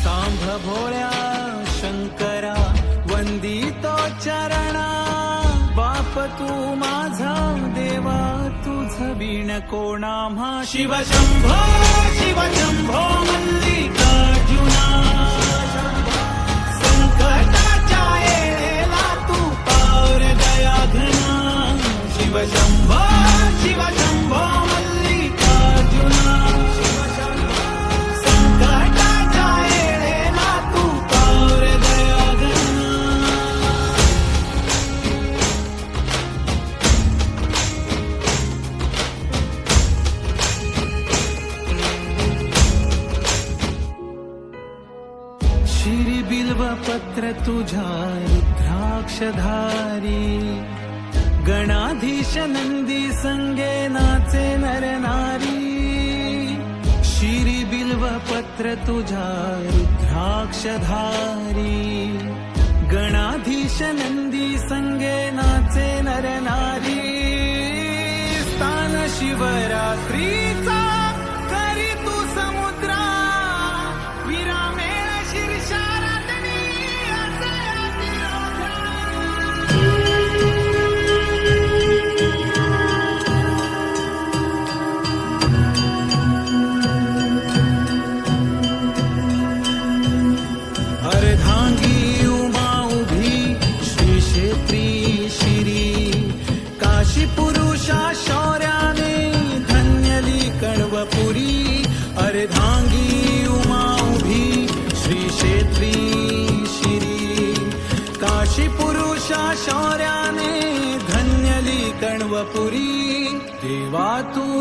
सांभ भोळ्या शंकरा वंदितो चरणा, बाप तू माझा देवा तुझ वीण कोणा म्हा. शिव शंभो शिव शंभो मल्लिकार्जुना, संकटाच्या येळेला तू पार दया घना. शिव शंभो शिव शंभो मल्लिकार्जुना, संकटाच्या येळेला तू पार दया घना. शिरी बिल्व पत्र तुझ्या रुद्राक्षधारी, गणाधीश नंदी संगे नाचे नर नारी. शिरी बिल्व पत्र तुझ्या रुद्राक्षधारी, गणाधीश नंदी संगे नाचे नर नारी. स्थान शिवरात्रीचा करी तू समुद्रा, विरामेळ शीर्षाराधनी असे अतिरोधा. अर्धांगी उमा उभी श्री क्षेत्री शिरी, काशी पुरुषा शौर्याने धन्यली कण्वपुरी. अर्धा